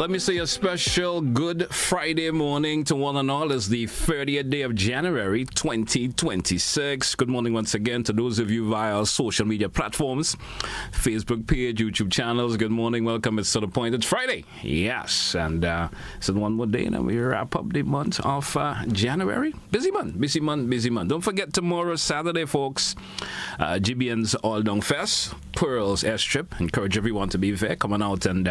Let me say a special good Friday morning to one and all. It's the 30th day of January 2026. Good morning once again to those of you via our social media platforms, Facebook page, YouTube channels. Good morning, welcome. It's to the point. It's Friday. Yes, and it's one more day and we wrap up the month of January. Busy month. Don't forget tomorrow, Saturday, folks, GBN's All Down Fest, Pearls Airstrip. Encourage everyone to be there. Come on out and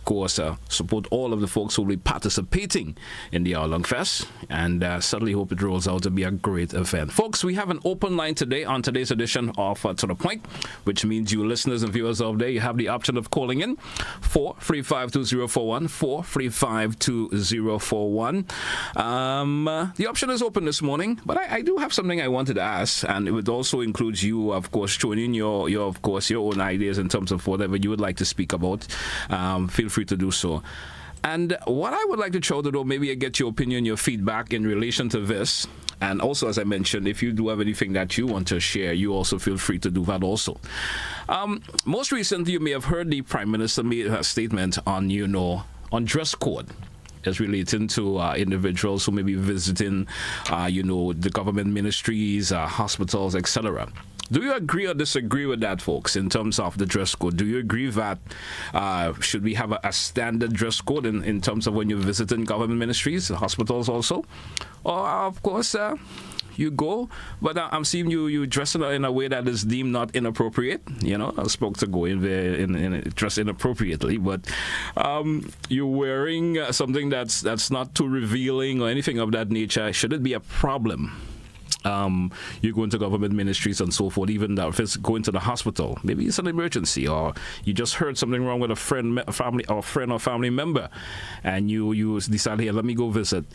course, support all of the folks who will be participating in the All Long Fest, and certainly hope it rolls out to be a great event. Folks, we have an open line today on today's edition of To The Point, which means you listeners and viewers out there, you have the option of calling in 435-2041, 435-2041. The option is open this morning, but I do have something I wanted to ask, and it would also include you, of course, throwing in your own ideas in terms of whatever you would like to speak about. Feel free to do so. And what I would like to try to do, maybe I get your opinion, your feedback in relation to this. And also, as I mentioned, if you do have anything that you want to share, you also feel free to do that also. Most recently, you may have heard the Prime Minister made a statement on, on dress code. As relating to individuals who may be visiting, the government ministries, hospitals, etc. Do you agree or disagree with that, folks, in terms of the dress code? Do you agree that should we have a standard dress code in terms of when you're visiting government ministries, hospitals also? Or, of course, you go, but I'm seeing you dressing in a way that is deemed not inappropriate. I spoke to go in there and dress inappropriately, but you're wearing something that's not too revealing or anything of that nature. Should it be a problem? You go into government ministries and so forth, even if it's going to the hospital, maybe it's an emergency, or you just heard something wrong with a friend or family member, and you decide, hey, let me go visit.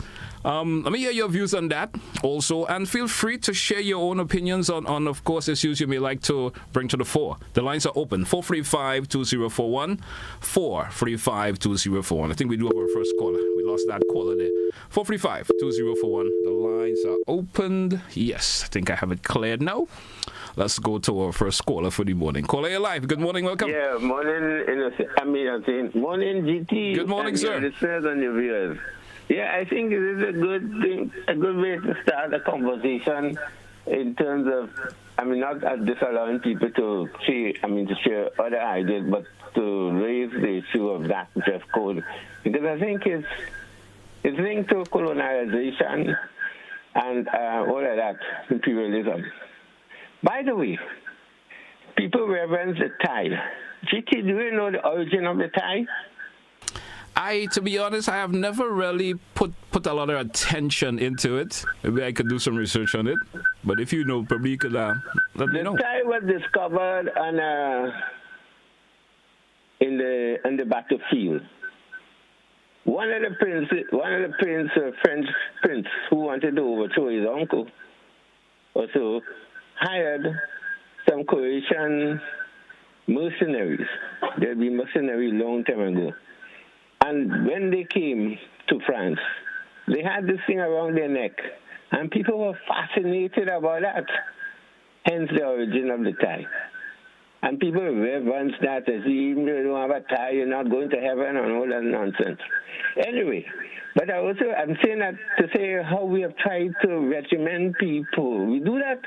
Let me hear your views on that also, and feel free to share your own opinions on of course, issues you may like to bring to the fore. The lines are open, 435-2041, 435-2041. I think we do have our first caller. We lost that caller there. 435-2041. The lines are opened. Yes, I think I have it cleared now. Let's go to our first caller for the morning. Caller, you're live. Good morning, welcome. Yeah, morning, morning, GT. Good morning, sir. Listeners and your viewers. Yeah, I think it is a good thing, a good way to start a conversation in terms of, not disallowing people to share other ideas, but to raise the issue of that dress code. Because I think it's linked to colonization and all of that, imperialism. By the way, people reverence the tie. GT, do you know the origin of the tie? To be honest, I have never really put a lot of attention into it. Maybe I could do some research on it. But if you know, probably you could let me know. The tie was discovered in the battlefield. One of the French prince who wanted to overthrow his uncle also hired some Croatian mercenaries. They'd been mercenaries long time ago. And when they came to France, they had this thing around their neck. And people were fascinated about that. Hence the origin of the tie. And people reverence that as even though you don't have a tie, you're not going to heaven and all that nonsense. Anyway, but I'm saying that to say how we have tried to regiment people. We do that.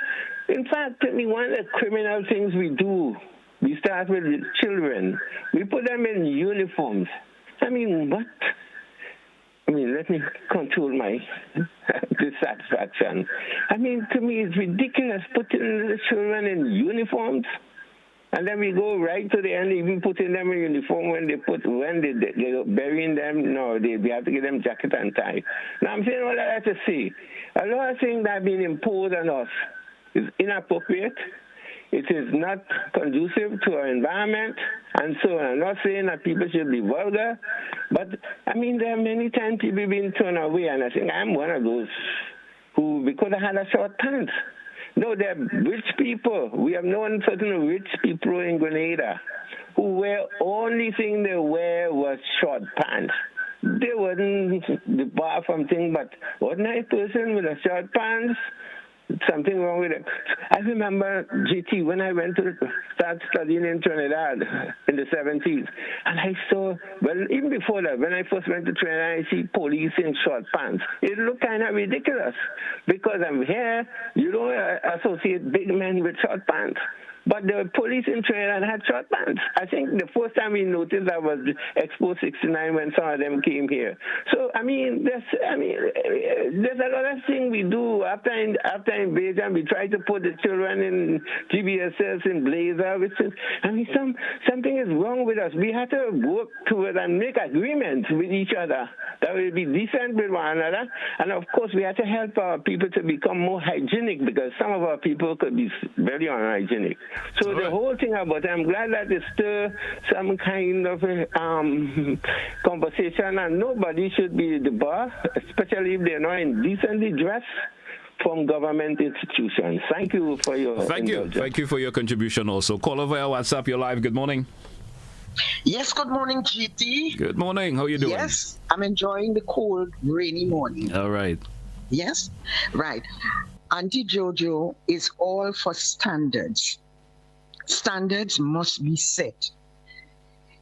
In fact, one of the criminal things we do, we start with children. We put them in uniforms. What? Let me control my dissatisfaction. To me, it's ridiculous putting the children in uniforms. And then we go right to the end, even putting them in uniform when they're burying them. No, we have to give them jacket and tie. Now, I'm saying all that to say, a lot of things that have been imposed on us is inappropriate. It is not conducive to our environment, and so on. I'm not saying that people should be vulgar, but, there are many times people being turned away, and I think I'm one of those who, because I had a short pants. No, they're rich people. We have known certain rich people in Grenada who only thing they wear was short pants. They wouldn't depart from things, but ordinary person with a short pants, something wrong with it. I remember, GT, when I went to start studying in Trinidad in the 70s, and I saw, well, even before that, when I first went to Trinidad, I see police in short pants. It looked kind of ridiculous because I'm here, you don't associate big men with short pants. But the police in Trinidad had short pants. I think the first time we noticed that was Expo 69 when some of them came here. So, there's a lot of things we do after invasion. We try to put the children in GBSS in blazer, which is, something is wrong with us. We have to work toward and make agreements with each other that will be decent with one another. And of course, we have to help our people to become more hygienic because some of our people could be very unhygienic. So the whole thing about it, I'm glad that it's still some kind of conversation, and nobody should be the boss, especially if they're not indecently dressed from government institutions. Thank you for your Thank you for your contribution also. Call over WhatsApp, you're live. Good morning. Yes, good morning, GT. Good morning. How are you doing? Yes, I'm enjoying the cold, rainy morning. All right. Yes, right. Auntie Jojo is all for standards. Standards must be set.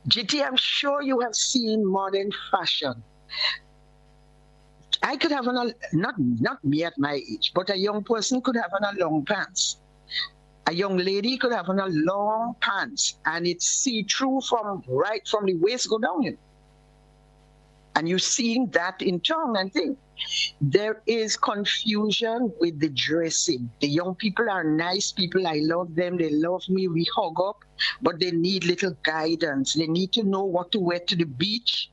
GT, I'm sure you have seen modern fashion. I could have on not me at my age, but a young person could have on a long pants. A young lady could have on a long pants, and it's see-through from the waist go down. And you're seeing that in town and things. There is confusion with the dressing. The young people are nice people. I love them. They love me. We hug up, but they need little guidance. They need to know what to wear to the beach,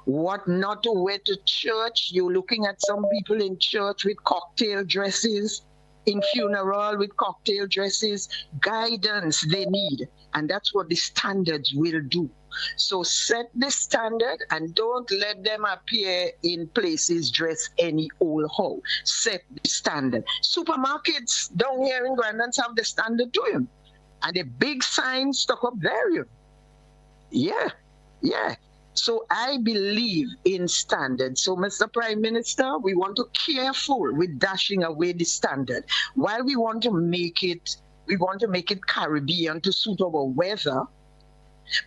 what not to wear to church. You're looking at some people in church with cocktail dresses, in funeral with cocktail dresses. Guidance they need, and that's what the standards will do. So set the standard and don't let them appear in places dressed any old how. Set the standard. Supermarkets down here in Grandlands have the standard to him. And a big sign stuck up there. Yeah. So I believe in standards. So, Mr. Prime Minister, we want to be careful with dashing away the standard. While we want to make it Caribbean to suit our weather,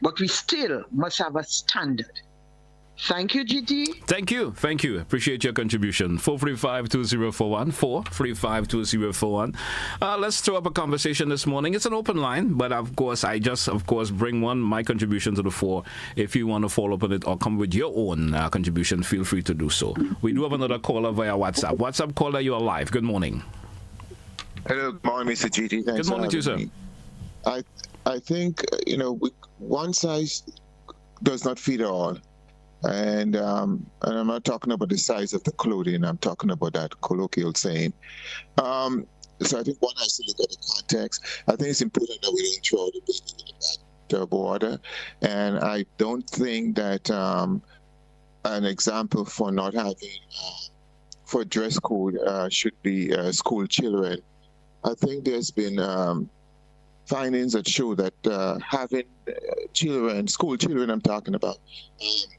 but we still must have a standard. Thank you, GT. Thank you. Appreciate your contribution. 435-2041, 435-2041. Let's throw up a conversation this morning. It's an open line, but of course, I just, bring my contribution to the fore. If you want to follow up on it or come with your own contribution, feel free to do so. We do have another caller via WhatsApp. WhatsApp caller, you are live. Good morning. Hello, good morning, Mr. GT. Thanks. Good morning to you, sir. I think, one size does not fit all. And I'm not talking about the size of the clothing. I'm talking about that colloquial saying. So I think one has to look at the context. I think it's important that we don't throw the baby in the water. And I don't think that an example for not having for dress code should be school children. I think there's been findings that show that having children, school children I'm talking about, wearing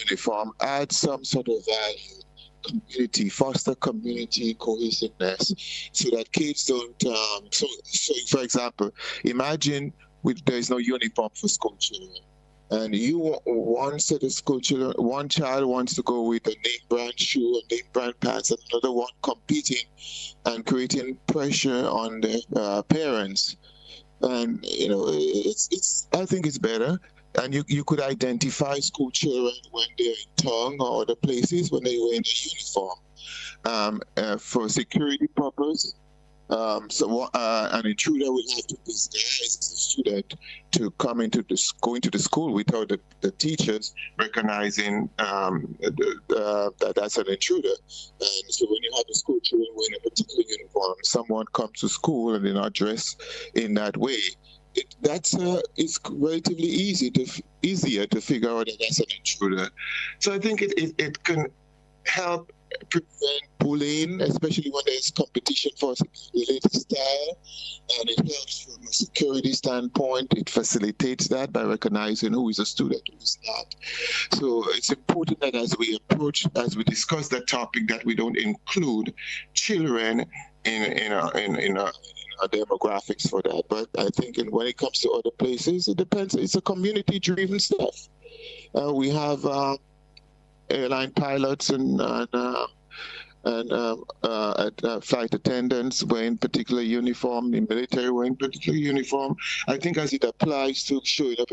uniform adds some sort of value, community, foster community cohesiveness, so that kids don't, so for example, imagine there's no uniform for school children. And one set of school children, one child wants to go with a name brand shoe and name brand pants, and another one competing and creating pressure on the parents. And it's I think it's better, and you could identify school children when they're in town or other places when they wear the uniform for security purposes. So an intruder will have to disguise as a student to go into the school without the teachers recognizing that that's an intruder. And so when you have the school children wearing a particular uniform, someone comes to school and they're not dressed in that way, it's relatively easier to figure out that that's an intruder. So I think it can help prevent bullying, especially when there's competition for the latest style, and it helps from a security standpoint. It facilitates that by recognizing who is a student, who is not. So it's important that as we discuss that topic, that we don't include children in our demographics for that. But I think when it comes to other places, it depends. It's a community-driven stuff. We have airline pilots and flight attendants wearing particular uniform, the military wearing particular uniform. I think as it applies to showing up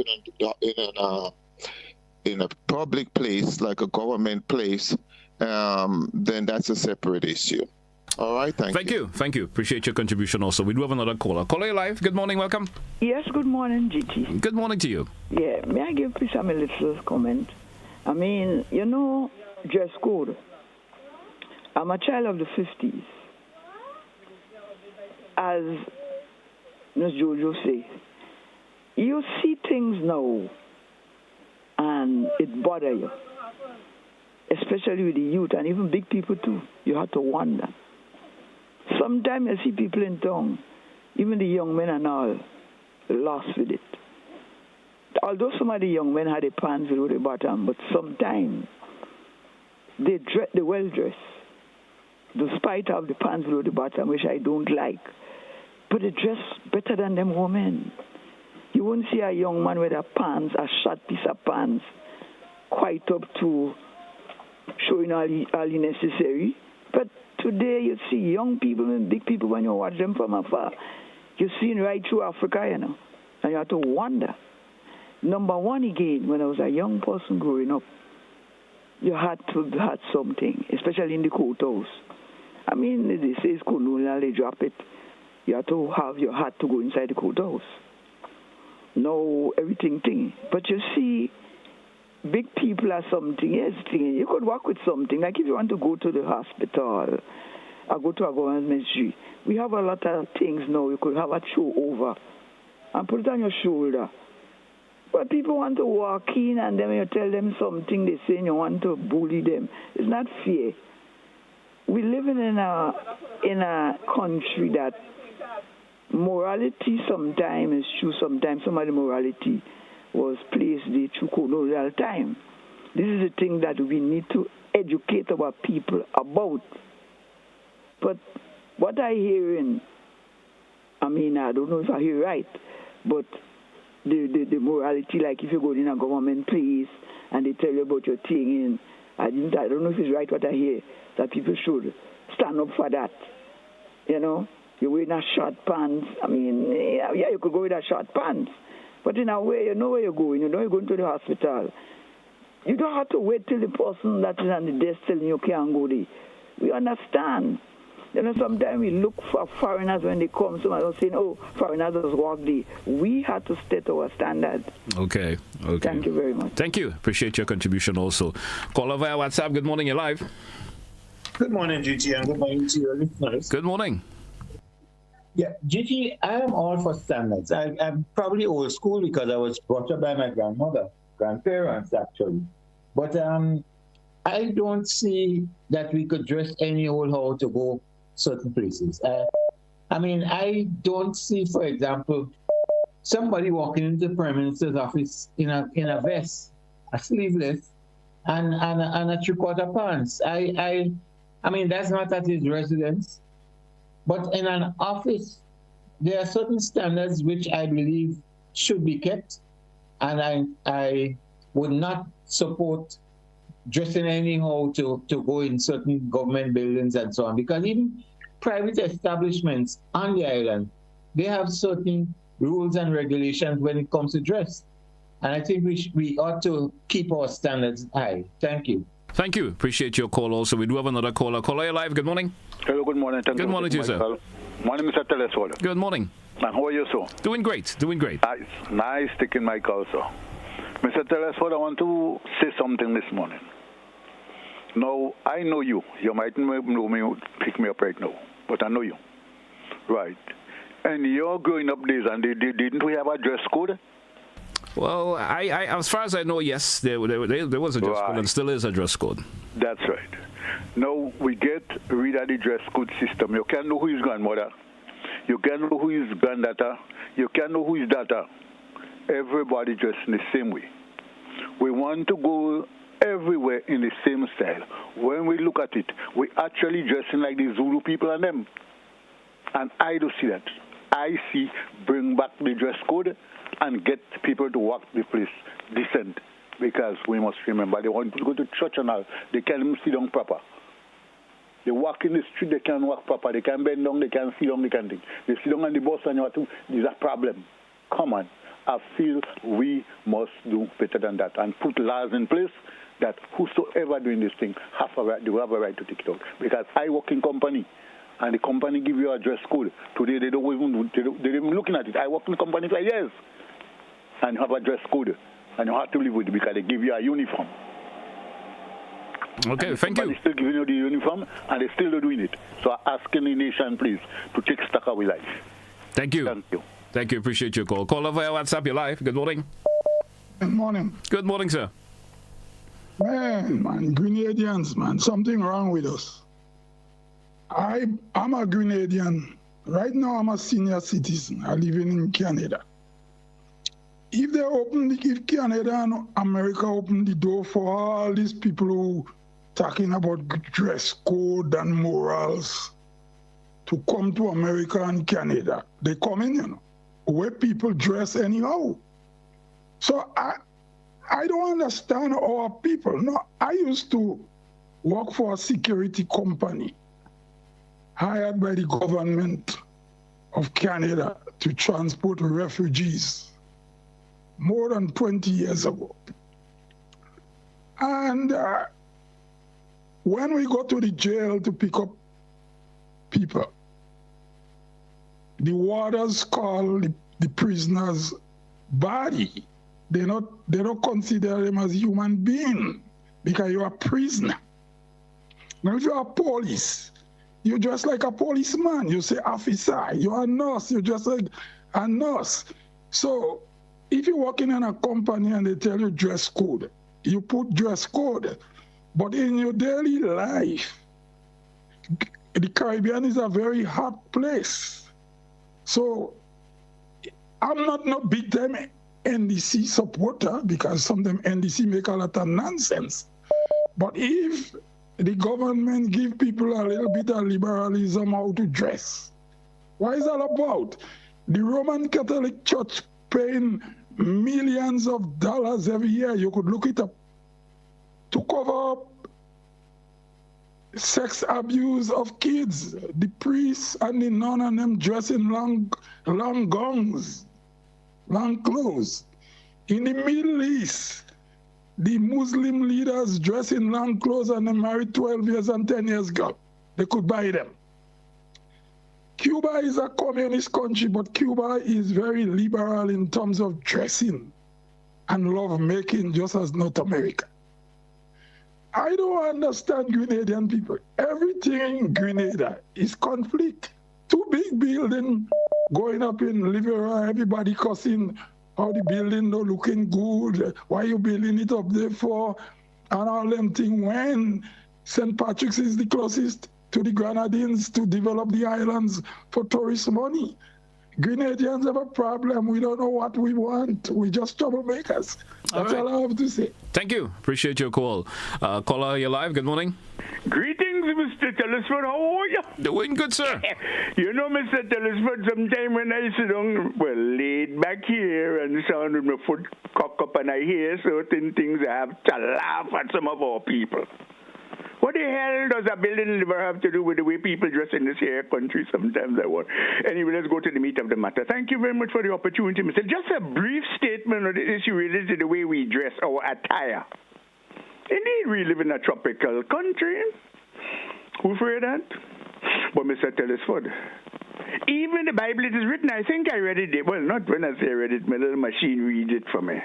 in a public place like a government place, then that's a separate issue. All right, thank you. Thank you. Appreciate your contribution also. We do have another caller. Caller, you're live. Good morning, welcome. Yes, good morning, GT. Good morning to you. Yeah, may I give please a little comment? I mean, dress code. I'm a child of the 50s. As Ms. Jojo says, you see things now and it bothers you, especially with the youth and even big people too. You have to wonder. Sometimes I see people in town, even the young men and all, lost with it. Although some of the young men had the pants below the bottom, but sometimes they well dressed, despite of the pants below the bottom, which I don't like. But they dress better than them women. You won't see a young man with a short piece of pants, quite up to showing all the necessary. But today you see young people and big people when you watch them from afar. You're seeing right through Africa, and you have to wonder. Number one, again, when I was a young person growing up, you had to have something, especially in the courthouse. I mean, they say it's colonial, they drop it. You have to have your hat to go inside the courthouse. No, everything thing. But you see, big people are something. Yes, you could work with something. Like if you want to go to the hospital or go to a government ministry, we have a lot of things now. You could have a show over and put it on your shoulder. But people want to walk in and then when you tell them something, they say you want to bully them. It's not fair. We live in a country that morality sometimes is true. Sometimes some of the morality was placed there through colonial time. This is a thing that we need to educate our people about. But what I hearing, I mean, I don't know if I hear right, but the morality, like if you go in a government place and they tell you about your thing, I don't know if it's right what I hear, that people should stand up for that. You're wearing a short pants. I mean, yeah, you could go with a short pants. But in a way, you know where you're going. You know you're going to the hospital. You don't have to wait till the person that is on the desk telling you can't go there. We understand. Sometimes we look for foreigners when they come. Somebody was saying, foreigners just walk there. We have to stay to our standards. Okay. Thank you very much. Thank you. Appreciate your contribution also. Caller via WhatsApp. Good morning, you're live. Good morning, GT, and good morning to your listeners. Good morning. Yeah, GT, I am all for standards. I'm probably old school because I was brought up by my grandparents, actually. But I don't see that we could dress any old how to go certain places. I mean, I don't see, for example, somebody walking into the Prime Minister's office in a vest, a sleeveless, and a three-quarter pants. I mean, that's not at his residence. But in an office, there are certain standards which I believe should be kept, and I would not support dressing anyhow to go in certain government buildings and so on, because even private establishments on the island, they have certain rules and regulations when it comes to dress. And I think we ought to keep our standards high. Thank you. Thank you. Appreciate your call also. We do have another caller. Caller, you're live. Good morning. Hello, good morning. Good morning to you, sir. My name is Telesford. Good morning. And how are you, sir? Doing great. Nice taking my call, sir. Mr. Telesford, I want to say something this morning. Now, I know you. You might know me, pick me up right now, but I know you. Right. And you're growing up days, and didn't we have a dress code? Well, I as far as I know, yes, there was a dress code and still is a dress code. That's right. Now we get rid of the dress code system. You can't know who is grandmother. You can't know who is granddaughter. You can't know who is daughter. Everybody dressed in the same way. We want to go everywhere in the same style. When we look at it, we actually dressing like the Zulu people and them. And I do see that. I see bring back the dress code and get people to walk the place decent. Because we must remember, they want to go to church and all. They can't sit down proper. They walk in the street, they can't walk proper. They can't bend down, they can't sit down, they can't think. They sit down on the bus and you have to, there's a problem. Come on. I feel we must do better than that and put laws in place that whosoever doing this thing have a right, they have a right to take it out. Because I work in company, and the company give you a dress code. Today they don't even looking at it. I work in the company for years, and you have a dress code, and you have to live with it because they give you a uniform. Okay, and thank you. They're still giving you the uniform, and they still doing it. So I'm asking the nation, please, to take stock of our life. Thank you. Thank you. Thank you. Appreciate your call. Call over WhatsApp. You're live. Good morning. Good morning. Good morning, sir. Man, Grenadians, man, something wrong with us. I'm a Grenadian. Right now, I'm a senior citizen. I live in Canada. If Canada and America open the door for all these people who talking about dress code and morals to come to America and Canada, they come in, where people dress anyhow. So I don't understand our people. No, I used to work for a security company hired by the government of Canada to transport refugees more than 20 years ago. And when we go to the jail to pick up people, the warders call the prisoners body. They don't consider them as human being because you're a prisoner. Now, if you're a police, you're just like a policeman. You say officer. You're a nurse. You're just like a nurse. So if you're working in a company and they tell you dress code, you put dress code. But in your daily life, the Caribbean is a very hot place. So I'm not no big time NDC supporter because sometimes NDC make a lot of nonsense. But if the government give people a little bit of liberalism how to dress, what is that about? The Roman Catholic Church paying millions of dollars every year, you could look it up, to cover up sex abuse of kids. The priests and the nun and them dress in long gowns, long clothes. In the Middle East, the Muslim leaders dress in long clothes and they married 12 years and 10 years ago. They could buy them. Cuba is a communist country, but Cuba is very liberal in terms of dressing and love making, just as North America. I don't understand Grenadian people. Everything in Grenada is conflict. Two big buildings going up in Livera, everybody cussing how the building not looking good, why you building it up there for, and all them things, when St. Patrick's is the closest to the Grenadines to develop the islands for tourist money. Grenadians have a problem. We don't know what we want. We're just troublemakers. That's all I have to say. Thank you. Appreciate your call. Caller, you're live. Good morning. Greetings, Mr. Telesford. How are you? Doing good, sir. You know, Mr. Telesford, sometime when I sit down, laid back here and sound with my foot cock up and I hear certain things, I have to laugh at some of our people. What the hell does a building ever have to do with the way people dress in this here country? Sometimes I wonder. Anyway, let's go to the meat of the matter. Thank you very much for the opportunity, Mr. Just a brief statement on the issue related to the way we dress, our attire. Indeed, we live in a tropical country. Who afraid that? But Mr. Telesford, even the Bible, it is written, I think I read it, well, not when I say I read it, my little machine reads it for me.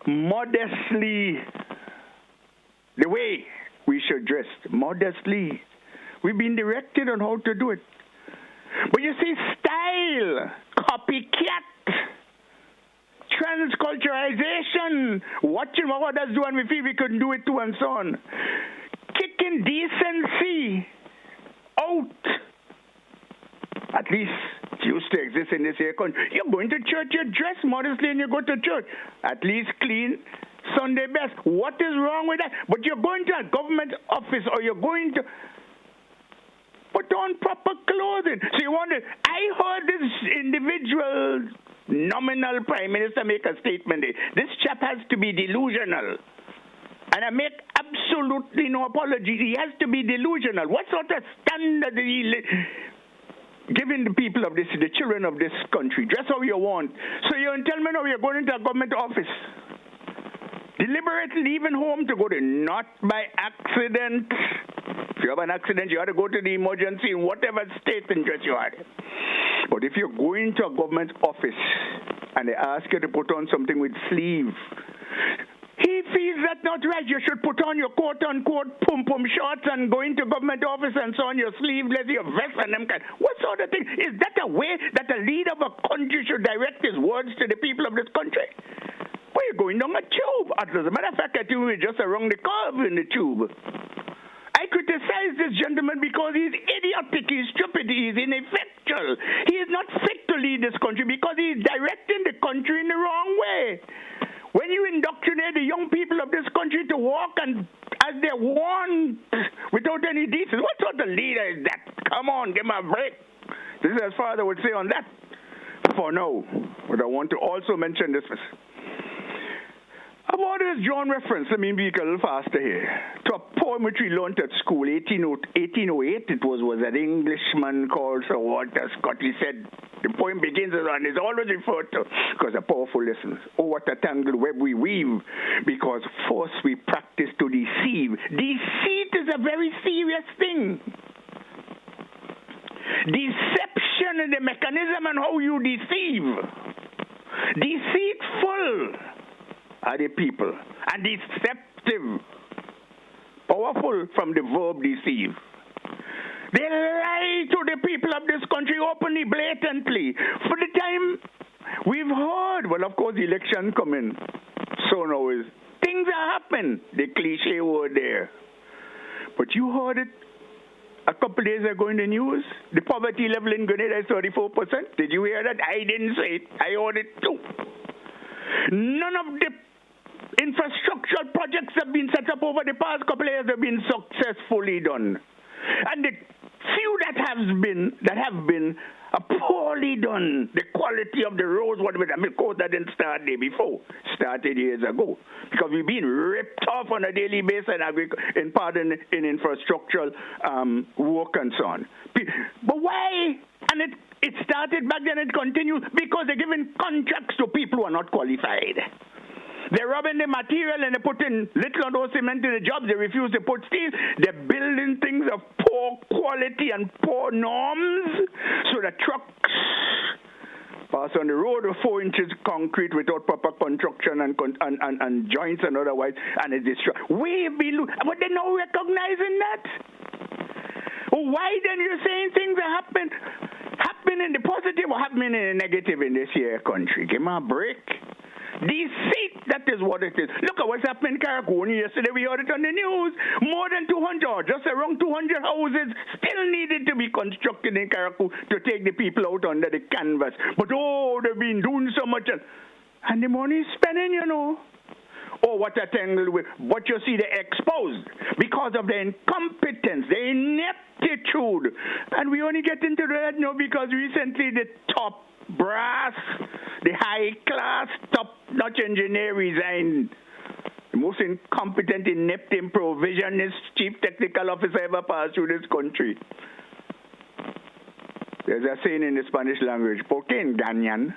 Modestly, the way we should dress, modestly. We've been directed on how to do it. But you see, style, copycat, transculturalization, watching what others do and we feel we can do it too and so on. Kicking decency out. At least it used to exist in this here country. You're going to church, you dress modestly and you go to church. At least clean, Sunday best. What is wrong with that? But you're going to a government office or you're going to... put on proper clothing. So you wonder, I heard this individual nominal prime minister make a statement. This chap has to be delusional. And I make absolutely no apology. He has to be delusional. What sort of standard is he giving the people of this, the children of this country? Dress how you want. So you're telling me now you're going into a government office, deliberately leaving home to go to, not by accident. If you have an accident, you have to go to the emergency in whatever state interest you are. But if you're going to a government office and they ask you to put on something with sleeve, he feels that's not right. You should put on your quote-unquote pum-pum shorts and go into government office and so on, your sleeveless, your vest and them kind. What sort of thing? Is that a way that a leader of a country should direct his words to the people of this country? Where you going down a tube? As a matter of fact, I think we're just around the curve in the tube. I criticize this gentleman because he's idiotic, he's stupid, he's ineffectual. He is not fit to lead this country because he's directing the country in the wrong way. When you indoctrinate the young people of this country to walk and as they want without any decency, what sort of leader is that? Come on, give him a break. This is as far as I would say on that for now. But I want to also mention this. About this John reference, let me be a little faster here, to a poem which we learned at school, 1808, it was an Englishman called Sir Walter Scott. He said, the poem begins and is always referred to because a powerful lesson. Oh, what a tangled web we weave, because force we practice to deceive. Deceit is a very serious thing. Deception is the mechanism and how you deceive. Deceitful are the people, and deceptive, powerful from the verb deceive. They lie to the people of this country openly, blatantly. For the time we've heard, well, of course, the election coming, so now is things are happening. The cliche word there, but you heard it a couple days ago in the news. The poverty level in Grenada is 34%. Did you hear that? I didn't say it. I heard it too. None of the infrastructural projects have been set up over the past couple of years have been successfully done. And the few that have been poorly done. The quality of the roads, that didn't start day before, started years ago. Because we've been ripped off on a daily basis in infrastructural work and so on. But why? And it started back then, it continues, because they're giving contracts to people who are not qualified. They're robbing the material and they're putting little or no cement in the jobs. They refuse to put steel. They're building things of poor quality and poor norms. So the trucks pass on the road with 4 inches concrete without proper construction and joints and otherwise, and it's destroyed. But they're not recognizing that. Why then you're saying things are happening in the positive or happening in the negative in this here country? Give me a break. Deceit, that is what it is. Look at what's happening in Caracol. Yesterday we heard it on the news. More than 200, just around 200 houses still needed to be constructed in Caracol to take the people out under the canvas. But they've been doing so much. And the money is spending, you know. Oh, what a tangle with what you see, they're exposed because of the incompetence, the ineptitude. And we only get into that now because recently the top brass, the high-class, top-notch engineer resigned. The most incompetent, inept, improvisionist chief technical officer ever passed through this country. There's a saying in the Spanish language, ¿por qué engañan?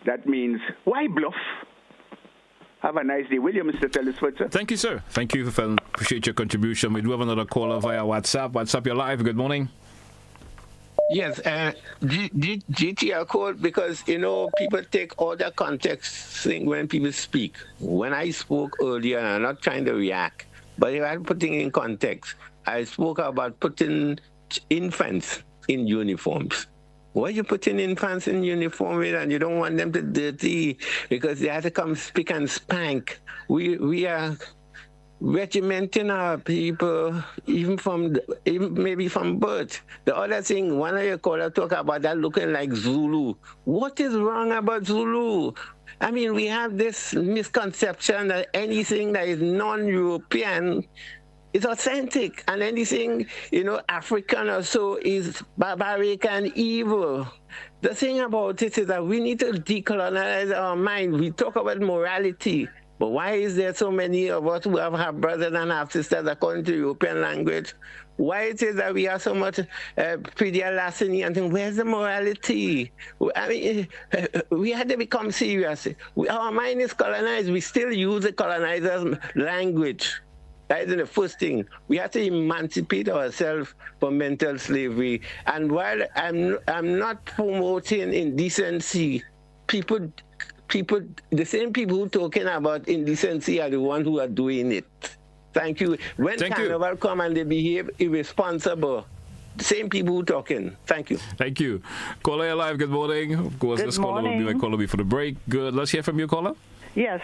That means, why bluff? Have a nice day. Will you, Mr. Telesford, sir? Thank you, sir. Thank you. Appreciate your contribution. We do have another caller via WhatsApp. WhatsApp, you're live. Good morning. Yes, GTR code, because, people take all the context thing when people speak. When I spoke earlier, and I'm not trying to react, but if I'm putting in context, I spoke about putting infants in uniforms. Why you putting infants in uniform and you don't want them to dirty because they have to come spick and spank? We are regimenting our people even maybe from birth. The other thing, one of your callers talk about that looking like Zulu. What is wrong about Zulu? I mean, we have this misconception that anything that is non-European It's authentic. And anything, African or so is barbaric and evil. The thing about it is that we need to decolonize our mind. We talk about morality, but why is there so many of us who have half brothers and half sisters according to European language? Why it is that we are so much larceny and things? Where's the morality? I mean, we had to become serious. Our mind is colonized. We still use the colonizer's language. That is the first thing. We have to emancipate ourselves from mental slavery. And while I'm not promoting indecency, people, the same people who are talking about indecency are the ones who are doing it. Thank you. When Carnival come and they behave irresponsible, the same people who talking. Thank you. Thank you. Caller alive, good morning. Of course, this caller will be my caller before the break. Good. Let's hear from you, caller. Yes.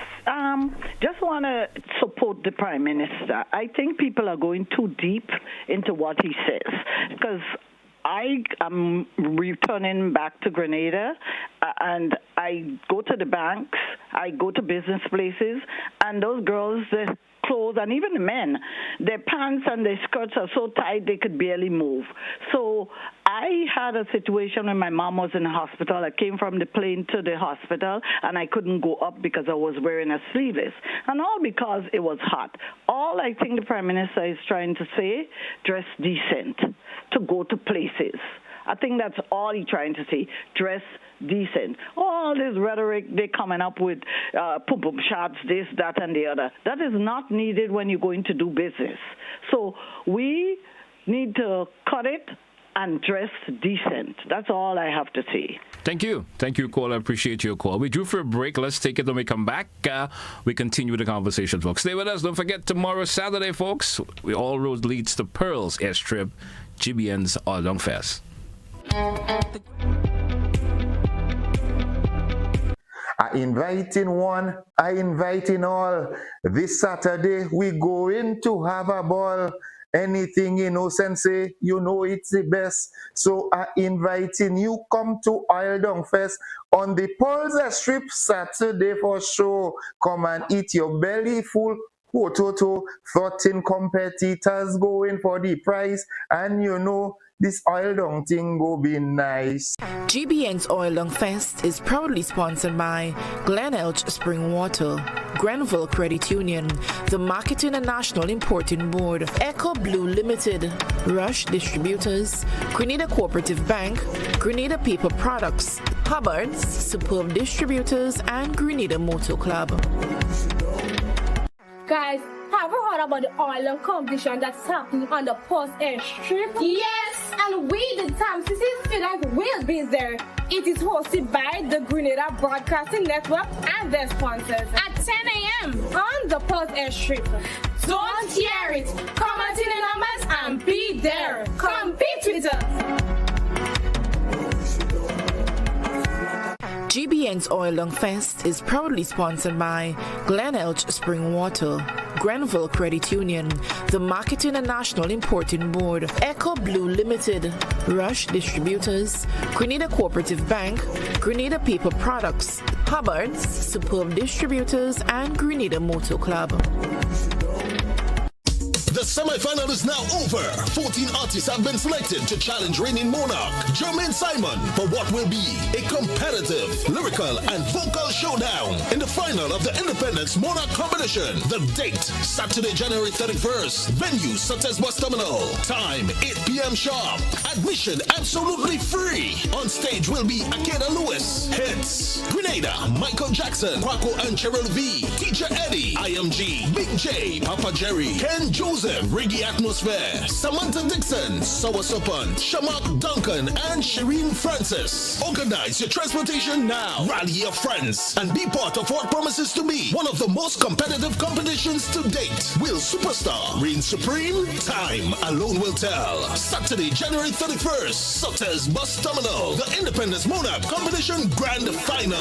Just want to support the Prime Minister. I think people are going too deep into what he says because I am returning back to Grenada, and I go to the banks, I go to business places, and those girls, their clothes, and even the men, their pants and their skirts are so tight they could barely move. So I had a situation when my mom was in the hospital. I came from the plane to the hospital, and I couldn't go up because I was wearing a sleeveless, and all because it was hot. All I think the Prime Minister is trying to say, dress decent to go to places. I think that's all he's trying to say, dress decent. All this rhetoric they're coming up with, pum-pum shots, this, that, and the other, that is not needed when you're going to do business. So we need to cut it and dress decent. That's all I have to say. Thank you. Thank you, caller. I appreciate your call. We drew for a break. Let's take it when we come back. We continue the conversation, folks. Stay with us. Don't forget, tomorrow, Saturday, folks, all roads leads to Pearls Airstrip, GBN's All Long Fest. I inviting one, I inviting all. This Saturday, we going to have a ball. Anything Sensei, it's the best. So I inviting you, come to Oil Dung Fest on the Pearls Strip Saturday for sure. Come and eat your belly full. 13 competitors going for the prize, and this Oil Dung thing go be nice. GBN's Oil Dung Fest is proudly sponsored by Glen Spring Water, Grenville Credit Union, the Marketing and National Importing Board, Echo Blue Limited, Rush Distributors, Grenada Cooperative Bank, Grenada Paper Products, Hubbard's, Superb Distributors, and Grenada Motor Club. Guys, have you heard about the oil competition that's happening on the Post Airstrip? Yes, and we, the Time City students, will be there. It is hosted by the Grenada Broadcasting Network and their sponsors at 10 a.m. on the Post Airstrip. Don't hear it. Come out in the numbers and be there. Compete with us. GBN's Oil Dung Fest is proudly sponsored by Glen Spring Water, Grenville Credit Union, the Marketing and National Importing Board, Echo Blue Limited, Rush Distributors, Grenada Cooperative Bank, Grenada Paper Products, Hubbard's, Superb Distributors, and Grenada Motor Club. The semi-final is now over. 14 artists have been selected to challenge reigning monarch Jermaine Simon for what will be a competitive, lyrical, and vocal showdown in the final of the Independence Monarch competition. The date, Saturday, January 31st. Venue, Sutters Bus Terminal. Time, 8 p.m. sharp. Admission absolutely free. On stage will be Akeda Lewis, Hits, Grenada, Michael Jackson, Quaco and Cheryl V, Teacher Eddie, IMG, Big J, Papa Jerry, Ken Joseph, Reggae Atmosphere, Samantha Dixon, Sour Sopan, Shamak Duncan, and Shireen Francis. Organize your transportation now. Rally your friends and be part of what promises to be one of the most competitive competitions to date. Will Superstar reign supreme? Time alone will tell. Saturday, January 31st, Sutters Bus Terminal, the Independence Monarch Competition Grand Final.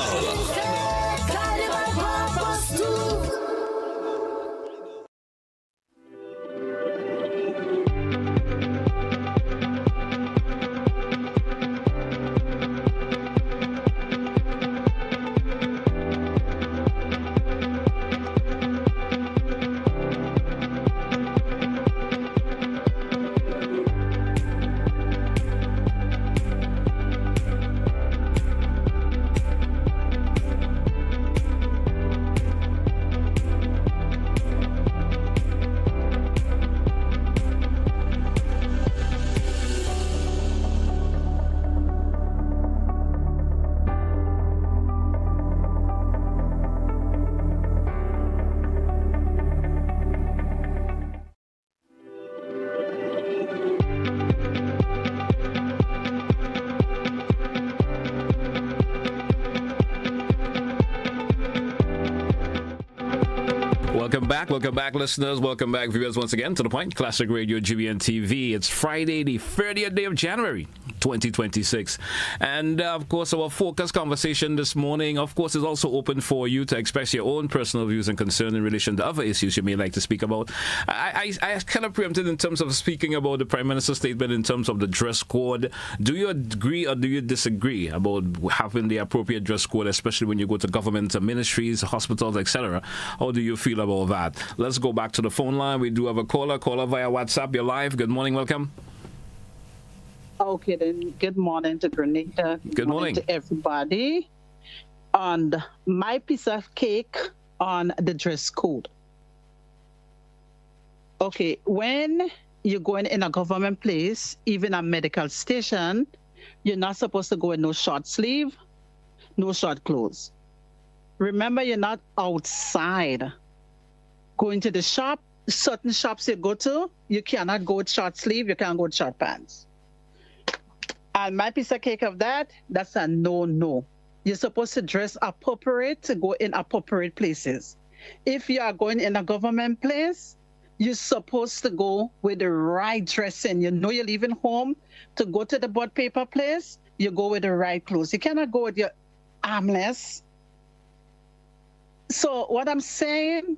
Welcome back, listeners. Welcome back, viewers, once again to The Point, Classic Radio, GBN TV. It's Friday, the 30th day of January, 2026. And, of course, our focus conversation this morning, of course, is also open for you to express your own personal views and concerns in relation to other issues you may like to speak about. I kind of preempted in terms of speaking about the Prime Minister's statement in terms of the dress code. Do you agree or do you disagree about having the appropriate dress code, especially when you go to government ministries, hospitals, etc.? How do you feel about that? Let's go back to the phone line. We do have a caller via WhatsApp. You're live. Good morning. Welcome. Okay, then. Good morning to Grenada. Good morning to everybody. And my piece of cake on the dress code. Okay, when you're going in a government place, even a medical station, you're not supposed to go in no short sleeve, no short clothes. Remember, you're not outside. Going to the shop, certain shops you go to, you cannot go with short sleeve, you can't go with short pants. And my piece of cake of that, that's a no. You're supposed to dress appropriate to go in appropriate places. If you are going in a government place, you're supposed to go with the right dressing. You know you're leaving home to go to the board paper place, you go with the right clothes. You cannot go with your armless. So what I'm saying,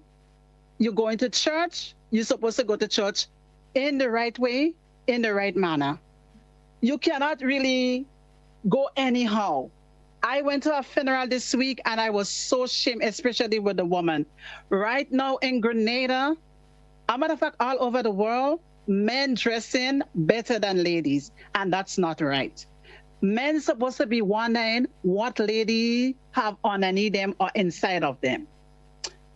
you're going to church, you're supposed to go to church in the right way, in the right manner. You cannot really go anyhow. I went to a funeral this week and I was so ashamed, especially with the woman. Right now in Grenada, a matter of fact, all over the world, men dressing better than ladies, and that's not right. Men supposed to be wondering what lady have underneath them or inside of them.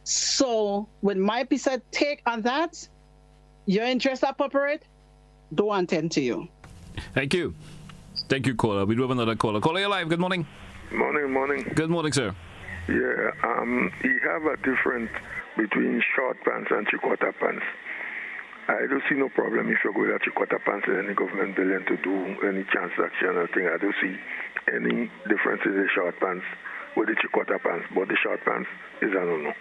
So with my piece of take on that, your interest appropriate, don't attend to you. Thank you. Thank you, caller. We do have another caller. Caller, you're live. Good morning. Morning. Good morning, sir. Yeah, you have a difference between short pants and three-quarter pants. I don't see no problem if you go with a three-quarter pants in any government building to do any transaction or thing. I don't see any difference in the short pants with the three-quarter pants, but the short pants is a no-no.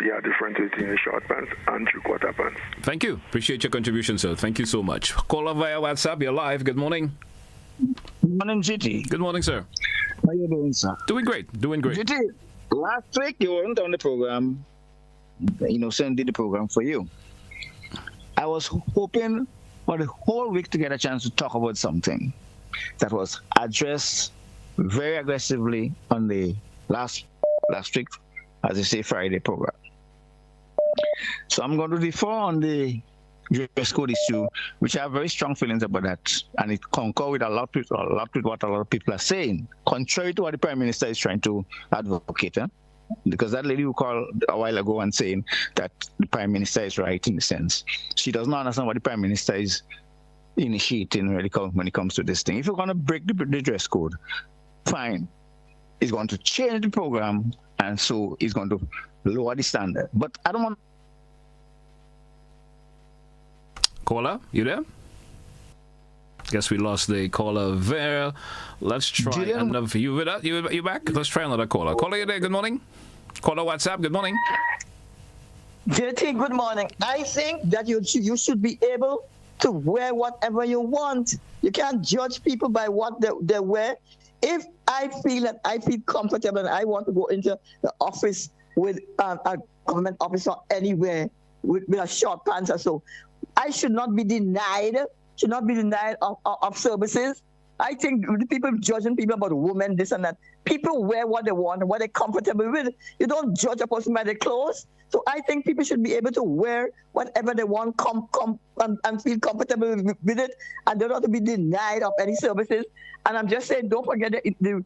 Yeah, difference between the short pants and three-quarter pants. Thank you. Appreciate your contribution, sir. Thank you so much. Caller via WhatsApp. You're live. Good morning. Good morning, GT. Good morning, sir. How you doing, sir? Doing great. GT, last week you weren't on the program. Sen did the program for you. I was hoping for the whole week to get a chance to talk about something that was addressed very aggressively on the last week, as they say, Friday program. So I'm going to defer on the dress code issue, which I have very strong feelings about that, and it concur with a lot with what a lot of people are saying, contrary to what the Prime Minister is trying to advocate. Because that lady who called a while ago and saying that the Prime Minister is right in the sense, she does not understand what the Prime Minister is initiating when it comes to this thing. If you're going to break the dress code, fine. He's going to change the program, and so he's going to lower the standard. But I don't want. Caller, you there? Guess we lost the caller there. Let's try another. You with us? You back? Let's try another caller. Caller, you there? Good morning. Caller, WhatsApp. Good morning. JT, good morning. I think that you should be able to wear whatever you want. You can't judge people by what they wear. If I feel comfortable and I want to go into the office with a government office or anywhere with a short pants or so, I should not be denied. Of services. I think the people judging people about women, this and that. People wear what they want, what they're comfortable with. You don't judge a person by their clothes. So I think people should be able to wear whatever they want, and feel comfortable with it, and they don't have to be denied of any services. And I'm just saying, don't forget the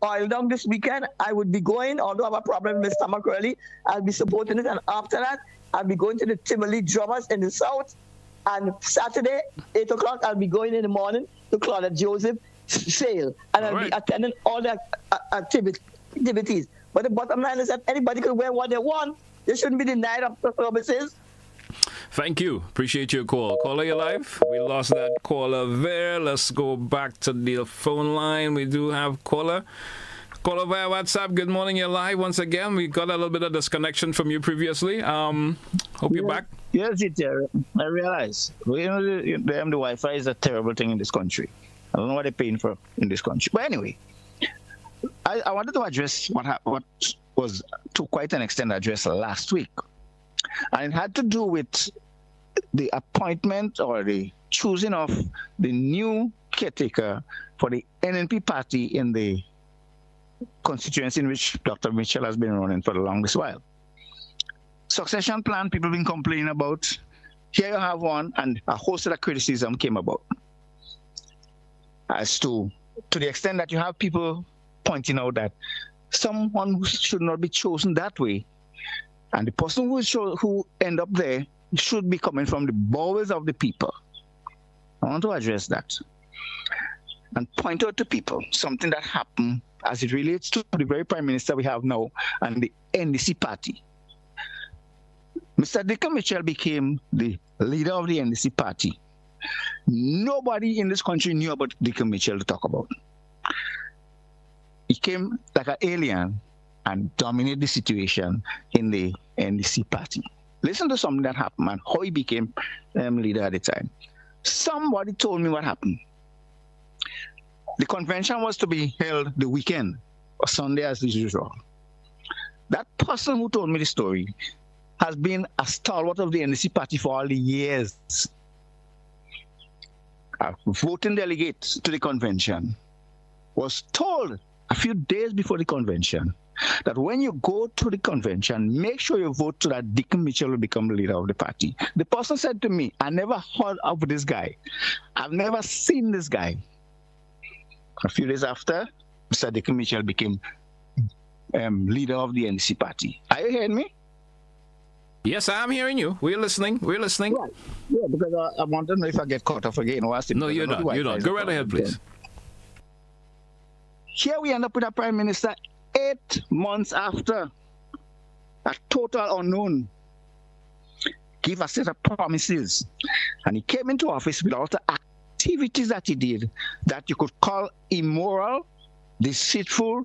oil down this weekend. I would be going, although I have a problem with my stomach early, I'll be supporting it. And after that, I'll be going to the Timberley Drummers in the south. And Saturday, 8 o'clock, I'll be going in the morning to Claudia Joseph sale. And I'll be attending all the activities. But the bottom line is that anybody can wear what they want. They shouldn't be denied of the services. Thank you. Appreciate your call. Caller, you live? We lost that caller there. Let's go back to the phone line. We do have caller. Caller via WhatsApp, good morning, you're live once again. We got a little bit of disconnection from you previously. Hope you're back. Yes, I realize. Well, you know, the Wi-Fi is a terrible thing in this country. I don't know what they're paying for in this country. But anyway, I wanted to address what was to quite an extent addressed last week. And it had to do with the appointment or the choosing of the new caretaker for the NNP party in the constituency in which Dr. Mitchell has been running for the longest while. Succession plan people have been complaining about. Here you have one, and a host of criticism came about. As to the extent that you have people pointing out that someone should not be chosen that way, and the person who end up there should be coming from the bowels of the people. I want to address that and point out to people something that happened as it relates to the very prime minister we have now and the NDC party. Mr. Dickon Mitchell became the leader of the NDC party. Nobody in this country knew about Dickon Mitchell to talk about. He came like an alien and dominated the situation in the NDC party. Listen to something that happened and how he became leader at the time. Somebody told me what happened. The convention was to be held the weekend, or Sunday as usual. That person who told me the story has been a stalwart of the NDC party for all the years. A voting delegate to the convention was told a few days before the convention that when you go to the convention, make sure you vote so that Dickon Mitchell will become the leader of the party. The person said to me, I never heard of this guy. I've never seen this guy. A few days after, Mr. Dickon Mitchell became leader of the NDC party. Are you hearing me? Yes, I'm hearing you. We're listening. We're listening. Right. Yeah, because I want to know if I get caught off again. No, you're not. You're not. Go right ahead, please. Here we end up with a prime minister 8 months after a total unknown gave a set of promises. And he came into office with all the activities that he did that you could call immoral, deceitful,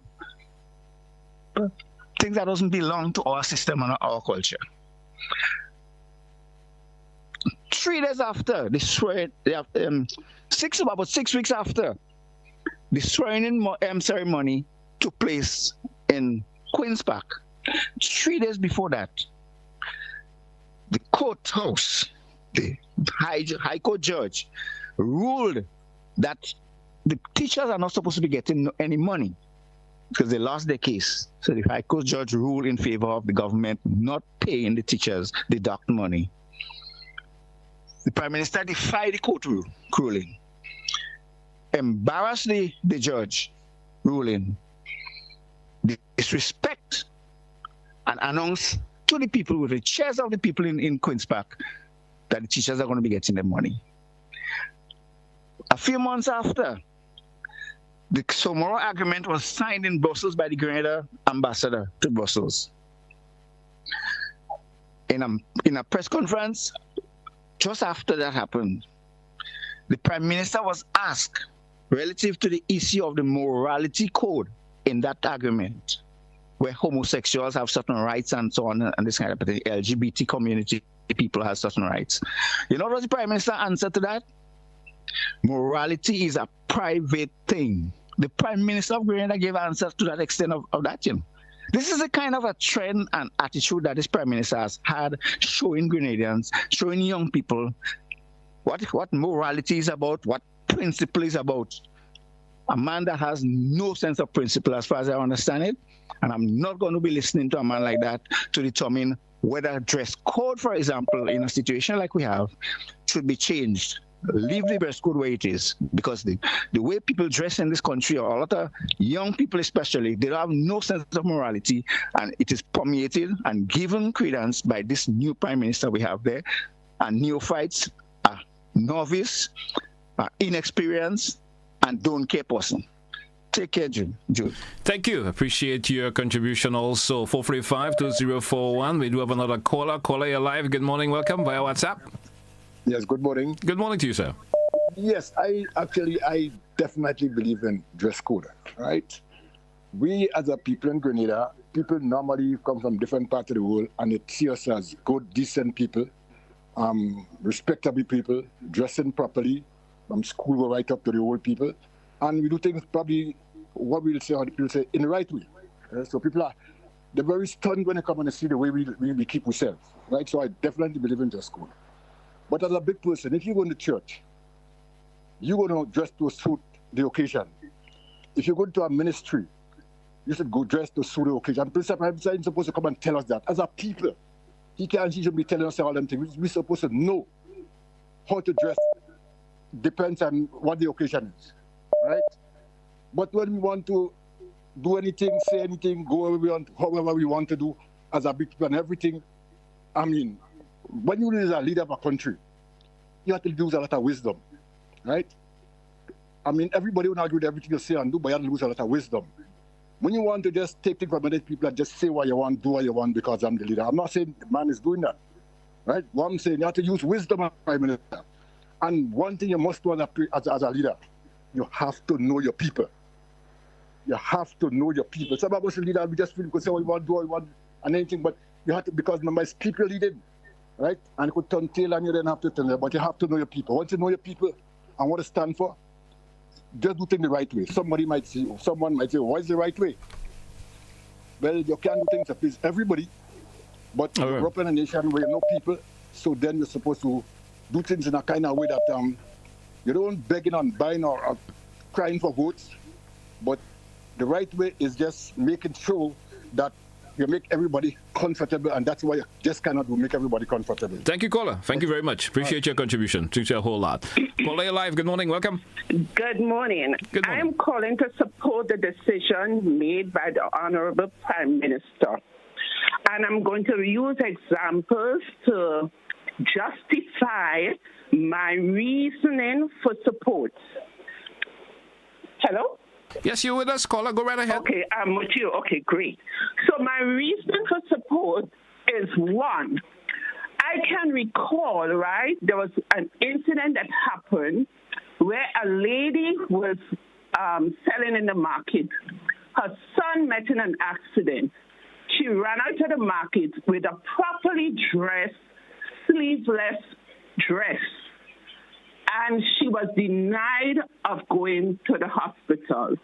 things that doesn't belong to our system and our culture. 3 days after the swearing, about 6 weeks after the swearing-in ceremony took place in Queen's Park, 3 days before that, the courthouse, the High Court judge, ruled that the teachers are not supposed to be getting any money because they lost their case. So the High Court judge ruled in favor of the government not paying the teachers the docked money. The Prime Minister defied the court ruling, embarrassed the judge ruling, disrespect, and announced to the people with the chairs of the people in Queen's Park that the teachers are going to be getting their money. A few months after, the Somoro Agreement was signed in Brussels by the Grenada ambassador to Brussels. In a press conference, just after that happened, the Prime Minister was asked relative to the issue of the morality code in that agreement, where homosexuals have certain rights and so on, and this kind of thing. The LGBT community people have certain rights. You know what the Prime Minister answered to that? Morality is a private thing. The Prime Minister of Grenada gave answers to that extent of that, you know. This is a kind of a trend and attitude that this Prime Minister has had, showing Grenadians, showing young people what morality is about, what principle is about. A man that has no sense of principle as far as I understand it, and I'm not going to be listening to a man like that to determine whether dress code, for example, in a situation like we have, should be changed. Leave the dress code where it is, because the way people dress in this country, or a lot of young people especially, they have no sense of morality, and it is permeated and given credence by this new Prime Minister we have there, and neophytes, novice, inexperienced, and don't care person. Take care, Jude. Thank you. Appreciate your contribution also. 435-2041. We do have another caller. Caller, you're live. Good morning. Welcome via WhatsApp. Yes, good morning. Good morning to you, sir. Yes, I definitely believe in dress code, right? we as a people in Grenada, people normally come from different parts of the world and they see us as good, decent people, respectable people, dressing properly, from school right up to the old people. And we do things probably, what we'll say, how the people say, in the right way. So people they're very stunned when they come and see the way we keep ourselves, right? So I definitely believe in dress code. But as a big person, if you go to church, you're going to dress to suit the occasion. If you go to a ministry, you should go dress to suit the occasion. Principal is supposed to come and tell us that. As a people, he shouldn't be telling us all them things. We're supposed to know how to dress. Depends on what the occasion is, right? But when we want to do anything, say anything, go wherever we want, however we want to do, as a big people and everything, I mean, when you are a leader of a country, you have to use a lot of wisdom, right? I mean, everybody will agree with everything you say and do, but you have to use a lot of wisdom. When you want to just take things from other people and just say what you want, do what you want because I'm the leader, I'm not saying the man is doing that, right? What I'm saying, you have to use wisdom as Prime Minister. And one thing you must do as a leader, you have to know your people. You have to know your people. Some of us leaders, we just feel we could say what we want, do what we want, and anything, but you have to, because remember, it's people leading, right? And you could turn tail and you don't have to turn it, but you have to know your people. Once you know your people and what to stand for, just do things the right way. Someone might say, what is the right way? Well, you can't do things that please everybody, but you grow up in a nation where you know people, so then you're supposed to do things in a kind of way that you don't begging and buying or crying for votes, but the right way is just making sure that you make everybody comfortable, and that's why you just cannot make everybody comfortable. Thank you, caller. Thank you very much. Appreciate your contribution. Thanks a whole lot. Caller, you're live. Good morning. Welcome. Good morning. I'm calling to support the decision made by the Honorable Prime Minister. And I'm going to use examples to justify my reasoning for support. Hello? Yes, you're with us, caller. Go right ahead. Okay, I'm with you. Okay, great. So my reason for support is one. I can recall, right, there was an incident that happened where a lady was selling in the market. Her son met in an accident. She ran out of the market with a properly dressed, sleeveless dress. And she was denied of going to the hospital.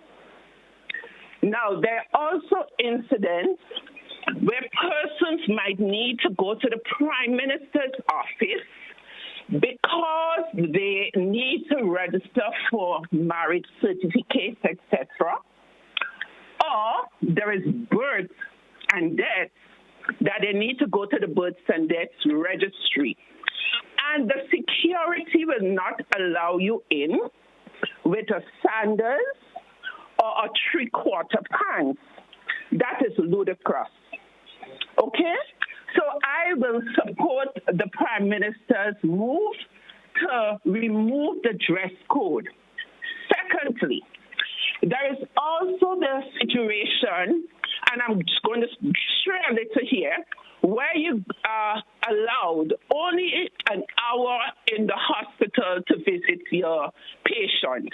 Now, there are also incidents where persons might need to go to the Prime Minister's office because they need to register for marriage certificates, etc. Or there is birth and death that they need to go to the births and deaths registry. And the security will not allow you in with a sandals or a three-quarter pants. That is ludicrous. Okay? So I will support the Prime Minister's move to remove the dress code. Secondly, there is also the situation, and I'm just going to share a little here, where you are allowed only an hour in the hospital to visit your patient.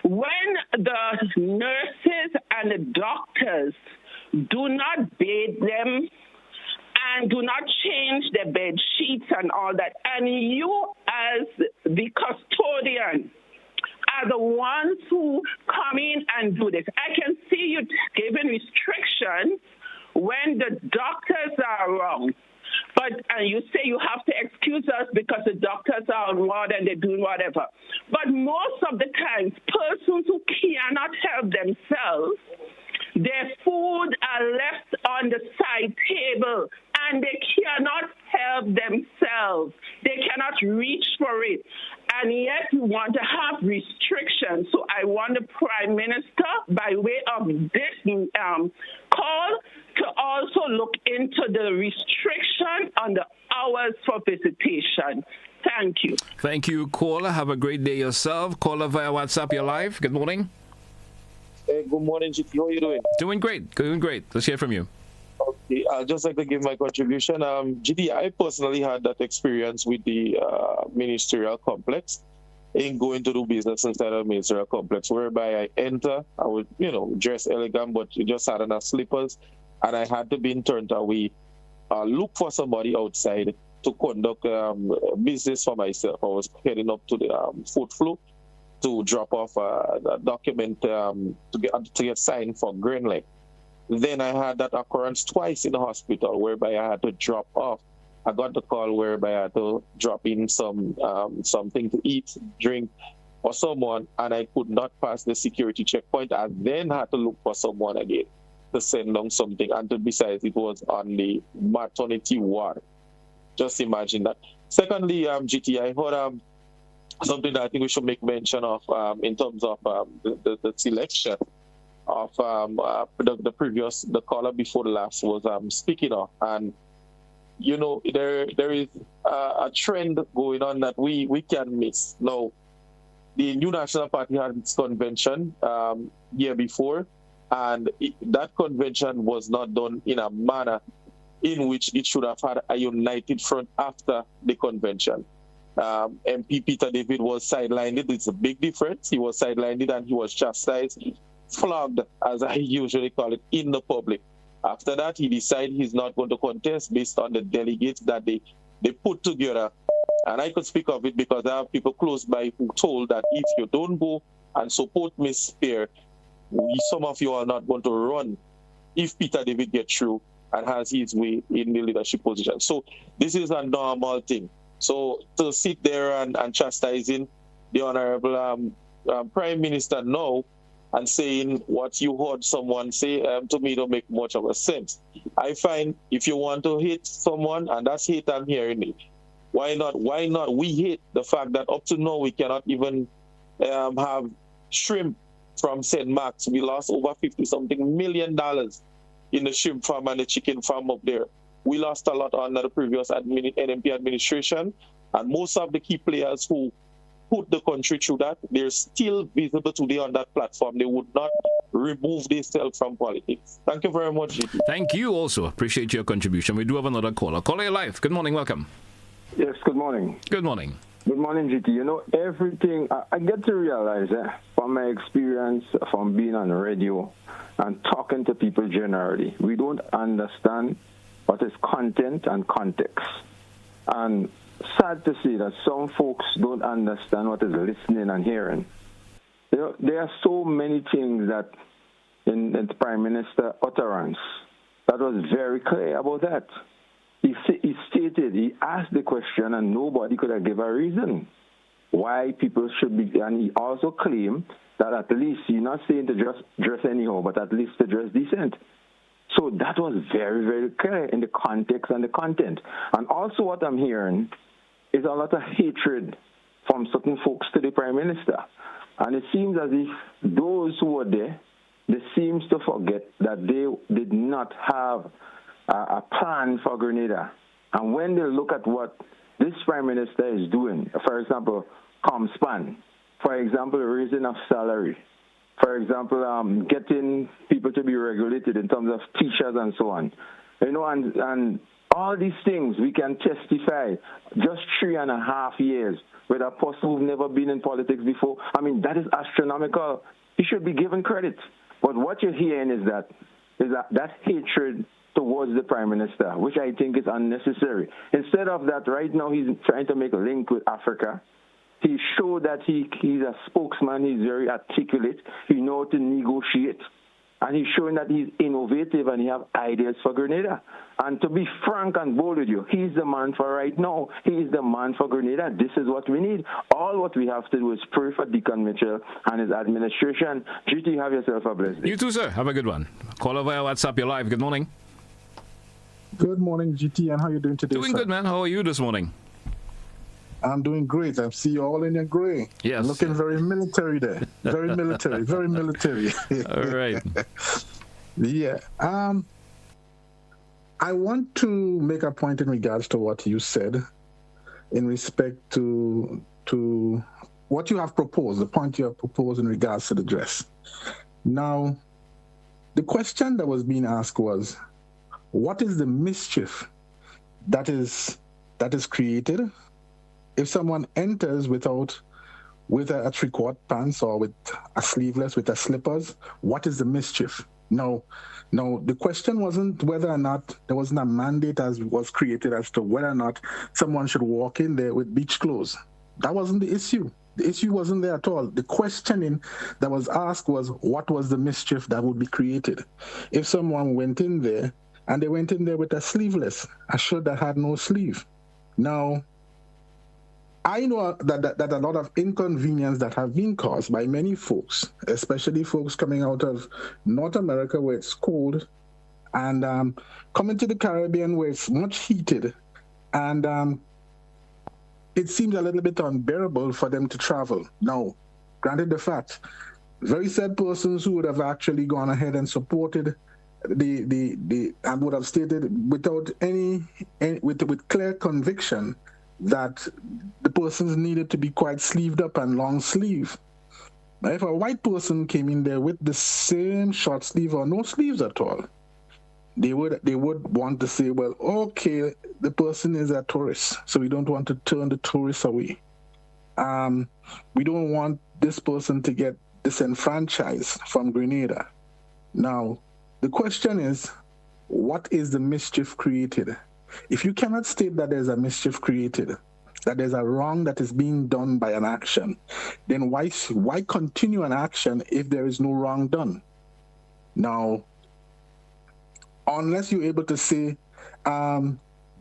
When the nurses and the doctors do not bathe them and do not change their bed sheets and all that, and you as the custodian are the ones who come in and do this. I can see you giving restrictions when the doctors are wrong. But you say you have to excuse us because the doctors are on ward and they're doing whatever. But most of the times, persons who cannot help themselves, their food are left on the side table and they cannot help themselves. They cannot reach for it. And yet we want to have restrictions. So I want the Prime Minister, by way of this call, to also look into the restriction on the hours for visitation. Thank you. Thank you, caller. Have a great day yourself. Caller via WhatsApp, you're live. Good morning. Hey, good morning, GP. How are you doing? Doing great. Doing great. Let's hear from you. Okay, I'd just like to give my contribution. GP, I personally had that experience with the ministerial complex. in going to do business inside of ministerial complex, whereby I enter, I would, dress elegant, but just had enough slippers, and I had to be turned away, look for somebody outside to conduct business for myself. I was heading up to the fourth floor to drop off a document to get signed for Glen. Then I had that occurrence twice in the hospital, whereby I had to drop off. I got the call whereby I had to drop in something to eat, drink, or someone, and I could not pass the security checkpoint. I then had to look for someone again to send down something. And besides, it was on the maternity ward. Just imagine that. Secondly, GT, I heard something that I think we should make mention of in terms of the selection of the caller before the last was speaking of. And there is a trend going on that we can miss. Now, the New National Party had its convention year before, and that convention was not done in a manner in which it should have had a united front after the convention. MP Peter David was sidelined. It's a big difference. He was sidelined and he was chastised, flogged, as I usually call it, in the public. After that, he decided he's not going to contest based on the delegates that they put together. And I could speak of it because I have people close by who told that if you don't go and support Miss Spear, some of you are not going to run if Peter David gets through and has his way in the leadership position. So this is a normal thing. So to sit there and chastising the Honorable Prime Minister now and saying what you heard someone say, to me don't make much of a sense. I find if you want to hate someone, and that's hate I'm hearing it, why not we hate the fact that up to now we cannot even have shrimp from St. Mark's. We lost over $50-something million in the shrimp farm and the chicken farm up there. We lost a lot under the previous NMP administration, and most of the key players who put the country through that, they're still visible today on that platform. They would not remove themselves from politics. Thank you very much, GT. Thank you also. Appreciate your contribution. We do have another caller. Caller live. Good morning. Welcome. Yes, good morning. Good morning. Good morning, GT. Everything, I get to realize from my experience from being on the radio and talking to people generally, we don't understand what is content and context. And sad to see that some folks don't understand what is listening and hearing. There are so many things that in the Prime Minister utterance that was very clear about that. He stated, he asked the question and nobody could have given a reason why people should be, and he also claimed that at least, he's not saying to dress anyhow, but at least to dress decent. So that was very, very clear in the context and the content. And also what I'm hearing is a lot of hatred from certain folks to the Prime Minister. And it seems as if those who were there, they seem to forget that they did not have a plan for Grenada. And when they look at what this Prime Minister is doing, for example, ComSpan, for example, raising of salary, for example, getting people to be regulated in terms of teachers and so on, and all these things we can testify just 3.5 years with a person who's never been in politics before. I mean, that is astronomical. He should be given credit. But what you're hearing is that hatred towards the Prime Minister, which I think is unnecessary. Instead of that, right now he's trying to make a link with Africa. He showed that he's a spokesman. He's very articulate. He knows how to negotiate. And he's showing that he's innovative and he has ideas for Grenada. And to be frank and bold with you, he's the man for right now. He is the man for Grenada. This is what we need. All what we have to do is pray for Deacon Mitchell and his administration. GT, have yourself a blessed day. You too, sir. Have a good one. Call via WhatsApp. You're live. Good morning. Good morning, GT. And how are you doing today, Doing sir? good, man. How are you this morning? I'm doing great. I see you all in your gray. Yes. Looking very military there. Very military. Very military. All right. Yeah. I want to make a point in regards to what you said in respect to what you have proposed, the point you have proposed in regards to the dress. Now, the question that was being asked was, what is the mischief that is created if someone enters without with a three-quart pants or with a sleeveless, with a slippers, what is the mischief? No, the question wasn't whether or not there wasn't a mandate as was created as to whether or not someone should walk in there with beach clothes. That wasn't the issue. The issue wasn't there at all. The questioning that was asked was, what was the mischief that would be created? If someone went in there and they went in there with a sleeveless, a shirt that had no sleeve. Now, I know that a lot of inconvenience that have been caused by many folks, especially folks coming out of North America where it's cold, and coming to the Caribbean where it's much heated, and it seems a little bit unbearable for them to travel. Now, granted the fact, very sad persons who would have actually gone ahead and supported and would have stated without with clear conviction that the persons needed to be quite sleeved up and long sleeve. Now, if a white person came in there with the same short sleeve or no sleeves at all, they would want to say, well, okay, the person is a tourist, so we don't want to turn the tourists away. We don't want this person to get disenfranchised from Grenada. Now, the question is, what is the mischief created? If you cannot state that there's a mischief created, that there's a wrong that is being done by an action, then why continue an action if there is no wrong done? Now, unless you're able to say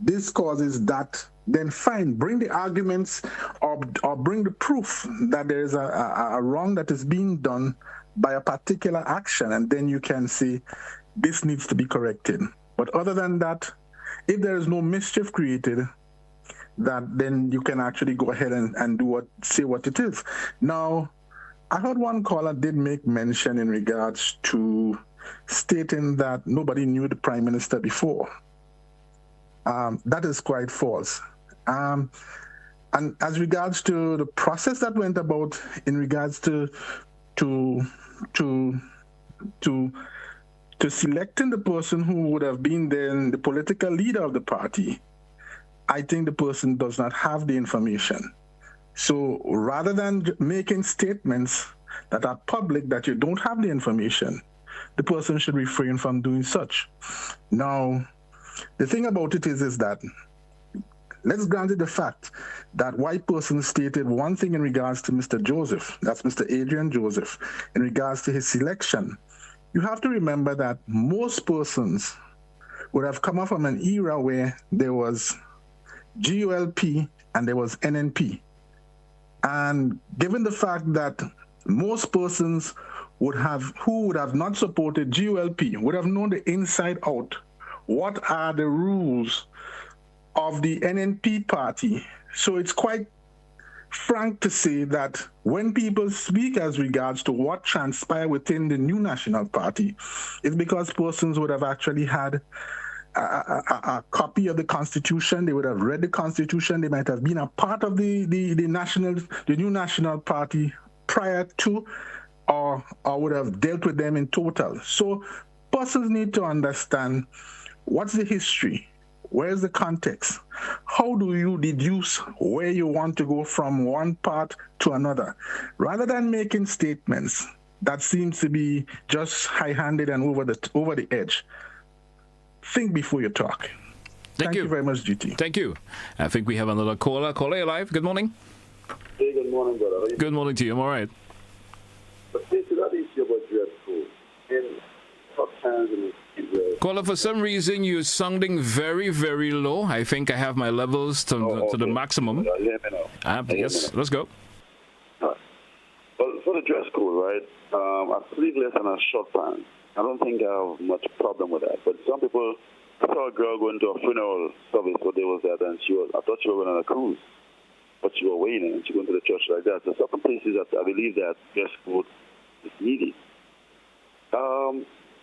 this causes that, then fine, bring the arguments or bring the proof that there is a wrong that is being done by a particular action, and then you can say this needs to be corrected. But other than that, if there is no mischief created, that then you can actually go ahead and say what it is. Now, I heard one caller did make mention in regards to stating that nobody knew the Prime Minister before. That is quite false. And as regards to the process that went about in regards to selecting the person who would have been then the political leader of the party, I think the person does not have the information. So rather than making statements that are public that you don't have the information, the person should refrain from doing such. Now, the thing about it is that let's grant it the fact that white person stated one thing in regards to Mr. Joseph, that's Mr. Adrian Joseph, in regards to his selection. You have to remember that most persons would have come up from an era where there was GULP and there was NNP. And given the fact that most persons who would have not supported GULP would have known the inside out what are the rules of the NNP party. So it's quite frank to say that when people speak as regards to what transpired within the new National Party, it's because persons would have actually had a copy of the Constitution. They would have read the Constitution. They might have been a part of the new National Party prior to, or would have dealt with them in total. So persons need to understand what's the history, where's the context, how do you deduce where you want to go from one part to another, rather than making statements that seems to be just high-handed and over the edge. Think before you talk. Thank you very much, GT. Thank you. I think we have another caller. Caller, you're live. Good morning. Hey, good morning, brother. Good morning to you. I'm all right. But this is that issue about dress code. In tough times in Israel. Caller, for some reason you're sounding very, very low. I think I have my levels to the maximum. Let me know. Yes, let's go. Well, for the dress code, right? A sleeveless and a short pants. I don't think I have much problem with that. But some people, I saw a girl going to a funeral service where they was there, and I thought she was going on a cruise, but she was waiting, and she went to the church like that. So certain places that I believe that dress code is needed.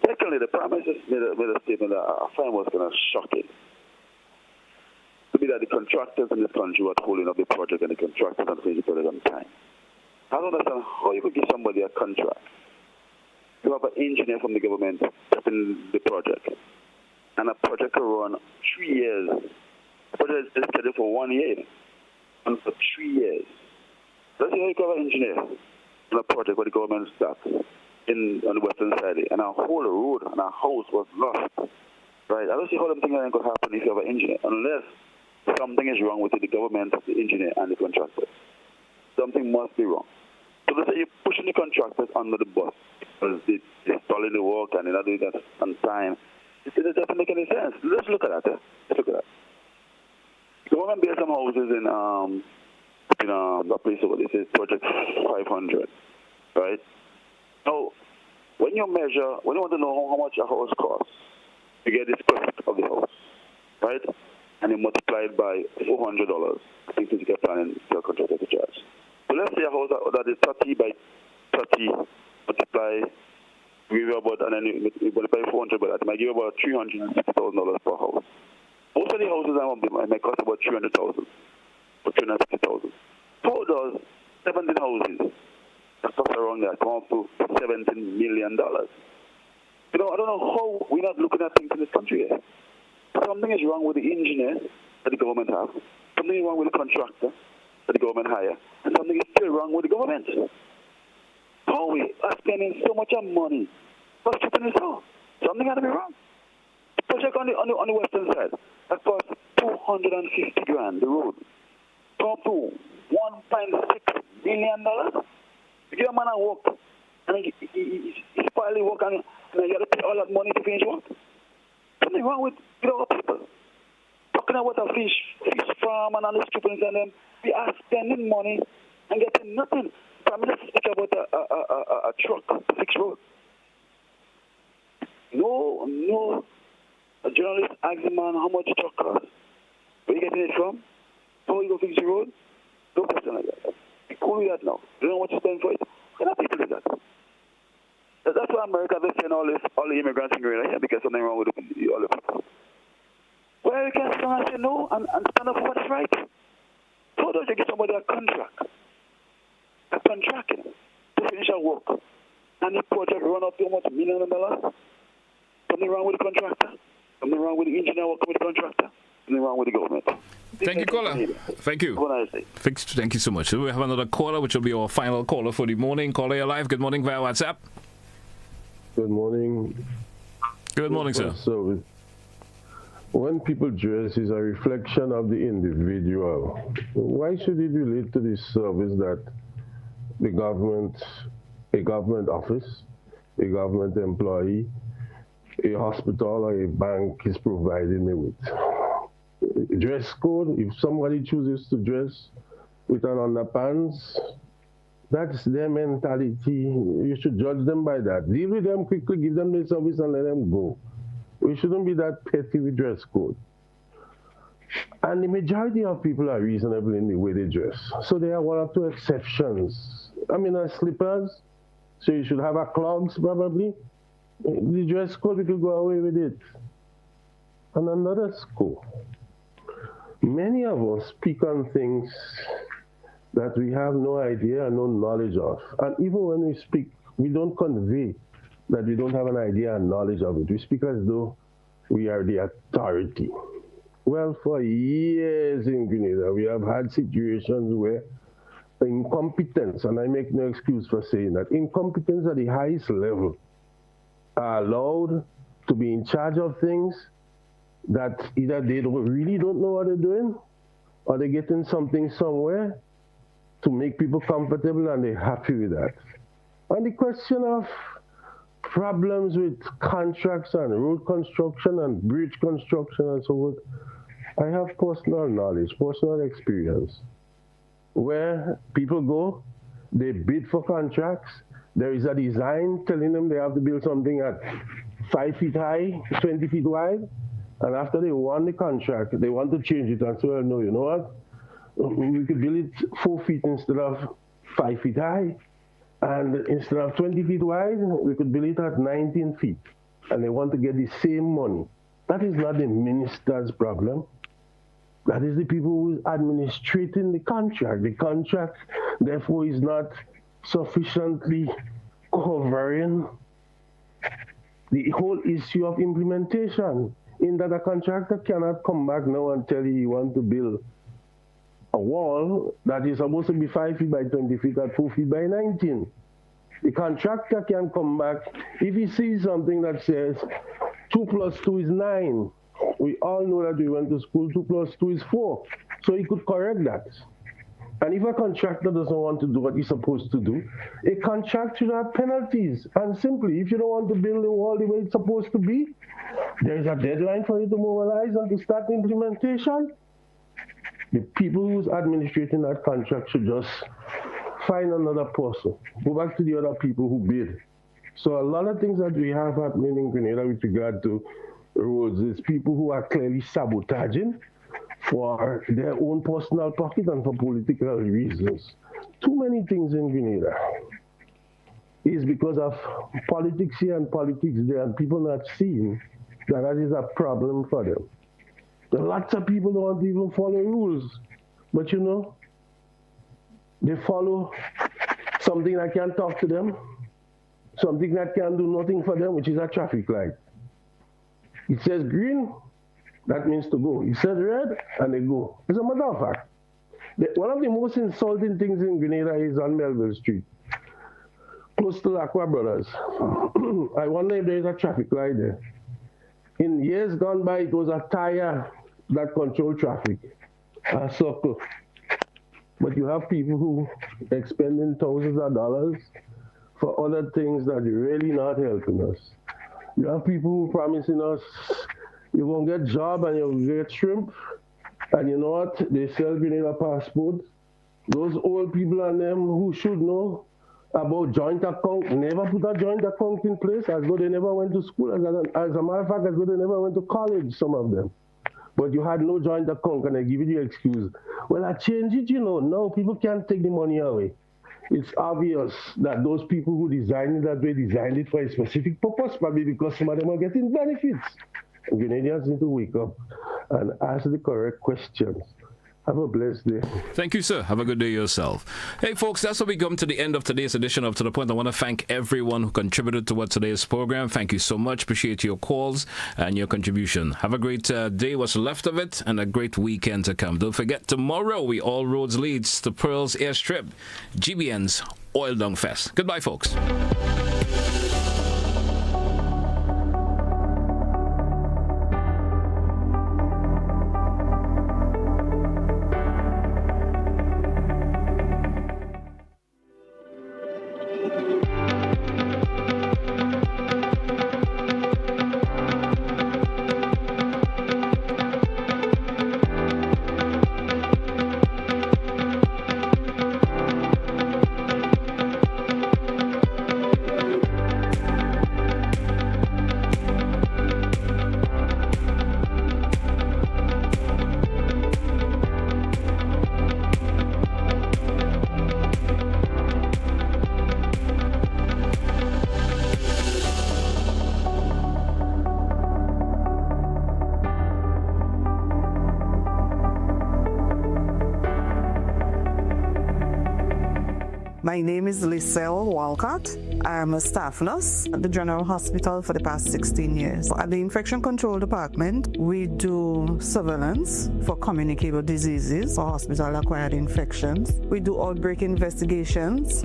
Secondly, the Prime Minister made a statement that I find was kind of shocking. To be that the contractors in this country were holding up the project and the contractors are finishing the project on time. I don't understand how you could give somebody a contract. You have an engineer from the government in the project, and a project can run 3 years. The project is scheduled for 1 year, and for 3 years. Let's say you have an engineer on a project where the government starts on the western side, and our whole road and our house was lost. Right? I don't see how them things could happen if you have an engineer, unless something is wrong with the government, the engineer, and the contractor. Something must be wrong. So let's say you're pushing the contractors under the bus because they're stalling the work and they're not doing that on time. It doesn't make any sense. Let's look at that. Let's look at that. The government built some houses in that place over there. It says Project 500, right? Now, when you want to know how much a house costs, you get the square foot of the house, right? And you multiply it by $400. I think physical planning your contractor to charge. So let's say a house that is 30 by 30 multiply, give you about, and then you multiply 400 by that, it might give you about $350,000 per house. Most of the houses might cost about $300,000 or $350,000. How does 17 houses that cost around that come up to $17 million? You know, I don't know how we're not looking at things in this country here. Something is wrong with the engineer that the government have. Something is wrong with the contractor that the government hire. And something is still wrong with the government. How we are spending so much money for stripping this out? Something had to be wrong. Project on the western side that cost $250,000 the road. Come up to $1.6 million. You give a man a work and he spoil the work and you got to pay all that money to finish work. Something wrong with our people. Talking about a fish farm and all the stupid things, and then we are spending money and getting nothing. Prime Minister speak about a truck to fix road. No. A journalist asks the man how much the truck costs. Where you getting it from? How you go fix the road? No question like that. Be cool with that now. You don't know what you spend for it. Can people do that? That's why America is saying all the immigrants in Grenada here because something wrong with all the people. Well, you can stand and say no and stand up for what's right. How does you get somebody a contract to finish a work and the project run up to how much $1 million? Something wrong with the contractor? Something wrong with the engineer working with the contractor? Something wrong with the government? Thank you, caller. Thank you. Thank you so much. We have another caller, which will be our final caller for the morning. Caller, you're live. Good morning via WhatsApp. Good morning. Good morning, sir. So, when people dress is a reflection of the individual. Why should it relate to this service that a government office, a government employee, a hospital or a bank is providing me with? Dress code, if somebody chooses to dress with an underpants, that's their mentality. You should judge them by that. Deal with them quickly, give them the service and let them go. We shouldn't be that petty with dress code. And the majority of people are reasonable in the way they dress. So there are one or two exceptions. I mean, slippers, so you should have a clogs probably. The dress code, we could go away with it. And another school. Many of us speak on things that we have no idea and no knowledge of. And even when we speak, we don't convey that we don't have an idea and knowledge of it. We speak as though we are the authority. Well, for years in Grenada, we have had situations where incompetence, and I make no excuse for saying that, incompetence at the highest level are allowed to be in charge of things that either they really don't know what they're doing, or they're getting something somewhere to make people comfortable and they're happy with that. On the question of problems with contracts and road construction and bridge construction and so forth, I have personal knowledge, personal experience, where people go, they bid for contracts, there is a design telling them they have to build something at 5 feet high, 20 feet wide, and after they won the contract, they want to change it and say, well, no, you know what? We could build it 4 feet instead of 5 feet high. And instead of 20 feet wide, we could build it at 19 feet. And they want to get the same money. That is not the minister's problem. That is the people who is administrating the contract. The contract, therefore, is not sufficiently covering the whole issue of implementation, in that a contractor cannot come back now and tell you want to build a a wall that is supposed to be 5 feet by 20 feet at 4 feet by 19. The contractor can come back if he sees something that says 2 plus 2 is 9. We all know that we went to school, 2 plus 2 is 4. So he could correct that. And if a contractor doesn't want to do what he's supposed to do, a contract should have penalties. And simply, if you don't want to build the wall the way it's supposed to be, there's a deadline for you to mobilize and to start implementation. The people who's administrating that contract should just find another person. Go back to the other people who bid. So a lot of things that we have happening in Grenada with regard to roads is people who are clearly sabotaging for their own personal pocket and for political reasons. Too many things in Grenada is because of politics here and politics there, and people not seeing that that is a problem for them. Lots of people don't even follow rules, but you know, they follow something that can talk to them, something that can do nothing for them, which is a traffic light. It says green, that means to go. It says red, and they go. As a matter of fact, one of the most insulting things in Grenada is on Melville Street, close to Aqua Brothers. I wonder if there is a traffic light there. In years gone by, it was a tire that controlled traffic, a circle. But you have people who are expending thousands of dollars for other things that are really not helping us. You have people who promising us you won't get job and you'll get shrimp. And you know what? They sell Grenada passports. Those old people and them who should know about joint account never put a joint account in place, as though they never went to school. As a matter of fact, as though they never went to college, some of them. But you had no joint account, and I give you the excuse. Well, I changed it, you know. No, people can't take the money away. It's obvious that those people who designed it that way designed it for a specific purpose, probably because some of them are getting benefits. And Grenadians need to wake up and ask the correct questions. Have a blessed day. Thank you, sir. Have a good day yourself. Hey, folks, that's how we come to the end of today's edition of To The Point. I want to thank everyone who contributed to today's program. Thank you so much. Appreciate your calls and your contribution. Have a great day, what's left of it, and a great weekend to come. Don't forget, tomorrow, all roads leads to Pearls Airstrip, GBN's Oil Dung Fest. Goodbye, folks. My name is Liselle Walcott. I'm a staff nurse at the General Hospital for the past 16 years. At the Infection Control Department, we do surveillance for communicable diseases or hospital-acquired infections. We do outbreak investigations.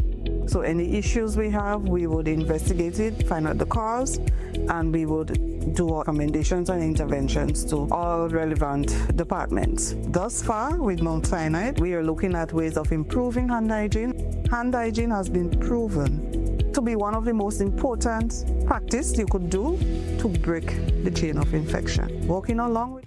So any issues we have, we would investigate it, find out the cause, and we would do recommendations and interventions to all relevant departments. Thus far, with Mount Sinai, we are looking at ways of improving hand hygiene. Hand hygiene has been proven to be one of the most important practices you could do to break the chain of infection. Working along with